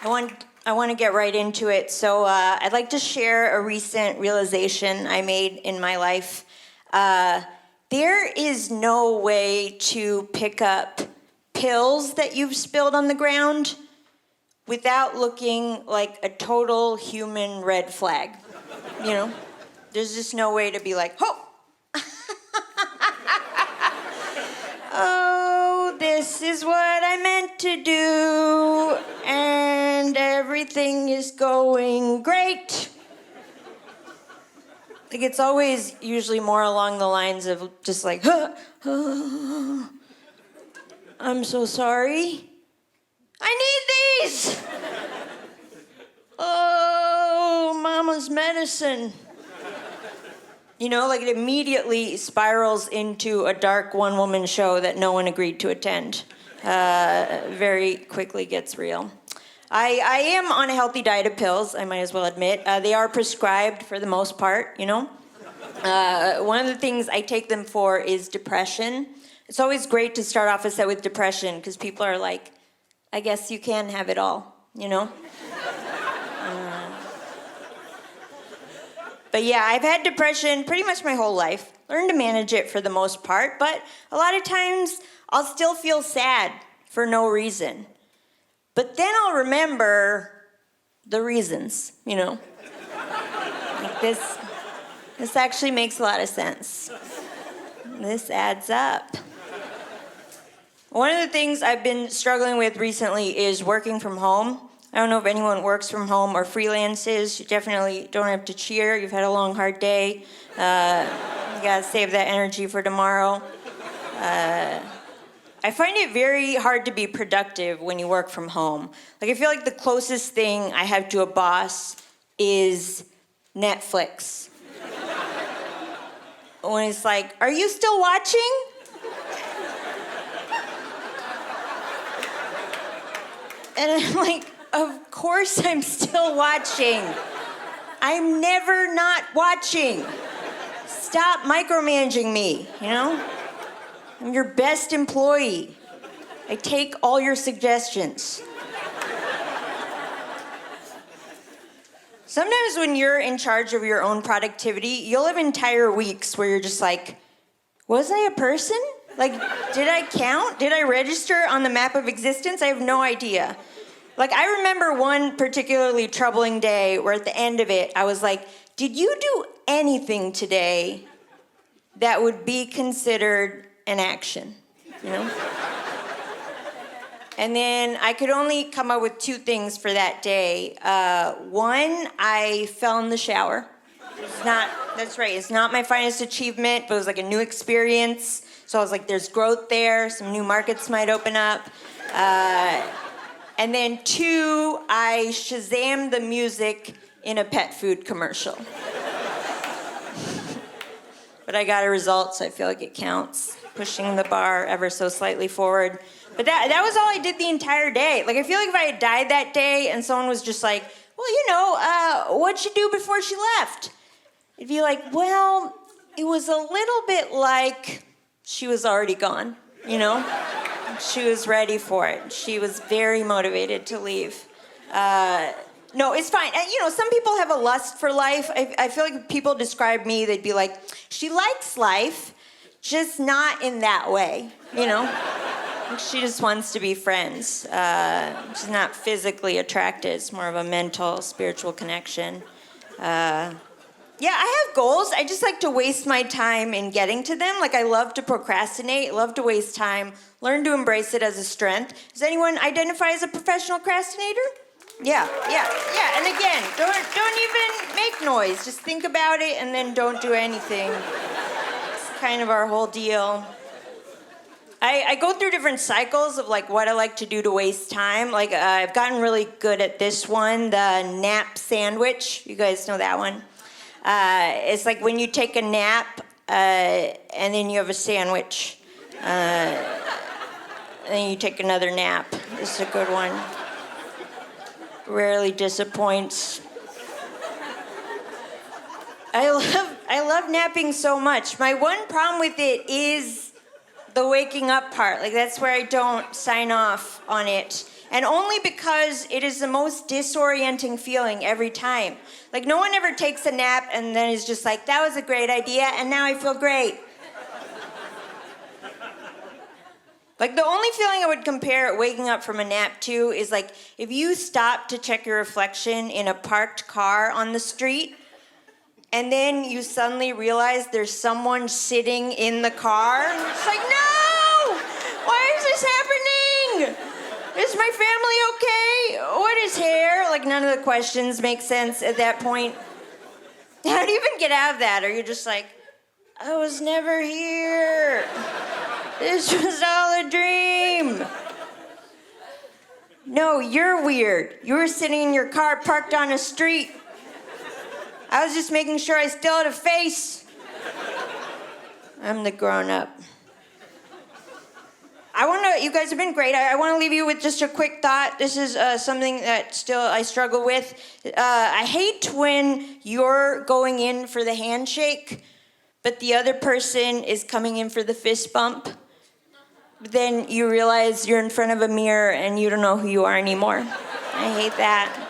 I want to get right into it. So I'd like to share a recent realization I made in my life. There is no way to pick up pills that you've spilled on the ground without looking like a total human red flag. You know? There's just no way to be like, oh! Oh, this is what I meant to do, and everything is going great. Like, it's always usually more along the lines of just like, I'm so sorry. I need these. Oh, mama's medicine. You know, like it immediately spirals into a dark one-woman show that no one agreed to attend. Very quickly gets real. I am on a healthy diet of pills, I might as well admit. They are prescribed for the most part, you know. One of the things I take them for is depression. It's always great to start off a set with depression because people are like, I guess you can have it all, you know. But yeah, I've had depression pretty much my whole life. Learned to manage it for the most part, but a lot of times I'll still feel sad for no reason. But then I'll remember the reasons, you know. Like this actually makes a lot of sense. This adds up. One of the things I've been struggling with recently is working from home. I don't know if anyone works from home or freelances. You definitely don't have to cheer. You've had a long, hard day. You gotta save that energy for tomorrow. I find it very hard to be productive when you work from home. Like, I feel like the closest thing I have to a boss is Netflix. When it's like, are you still watching? And I'm like, of course I'm still watching. I'm never not watching. Stop micromanaging me, you know? I'm your best employee. I take all your suggestions. Sometimes when you're in charge of your own productivity, you'll have entire weeks where you're just like, was I a person? Like, did I count? Did I register on the map of existence? I have no idea. Like, I remember one particularly troubling day where at the end of it, I was like, did you do anything today that would be considered an action, you know? And then I could only come up with two things for that day. One, I fell in the shower. That's right, it's not my finest achievement, but it was like a new experience. So I was like, there's growth there, some new markets might open up. And then two, I Shazammed the music in a pet food commercial. But I got a result, so I feel like it counts. Pushing the bar ever so slightly forward. But that was all I did the entire day. Like, I feel like if I had died that day and someone was just like, well, you know, what'd she do before she left? It'd be like, well, it was a little bit like she was already gone, you know? She was ready for it. She was very motivated to leave. No, it's fine. You know, some people have a lust for life. I feel like if people describe me, they'd be like, she likes life, just not in that way, you know? She just wants to be friends. She's not physically attracted. It's more of a mental, spiritual connection. Yeah, I have goals. I just like to waste my time in getting to them. Like, I love to procrastinate, love to waste time, learn to embrace it as a strength. Does anyone identify as a professional procrastinator? Yeah. And again, don't even make noise. Just think about it and then don't do anything. It's kind of our whole deal. I go through different cycles of like what I like to do to waste time. Like I've gotten really good at this one, the nap sandwich. You guys know that one? It's like when you take a nap and then you have a sandwich. And then you take another nap. This is a good one. Rarely disappoints. I love napping so much. My one problem with it is the waking up part. Like, that's where I don't sign off on it. And only because it is the most disorienting feeling every time. Like, no one ever takes a nap and then is just like, that was a great idea, and now I feel great. Like, the only feeling I would compare waking up from a nap to is like if you stop to check your reflection in a parked car on the street, and then you suddenly realize there's someone sitting in the car. It's like, no! Why is this happening? Is my family okay? What is hair? Like, none of the questions make sense at that point. How do you even get out of that? Or you're just like, I was never here. This was all a dream. No, you're weird. You were sitting in your car parked on a street. I was just making sure I still had a face. I'm the grown-up. You guys have been great. I want to leave you with just a quick thought. This is something that still I struggle with. I hate when you're going in for the handshake, but the other person is coming in for the fist bump. Then you realize you're in front of a mirror and you don't know who you are anymore. I hate that.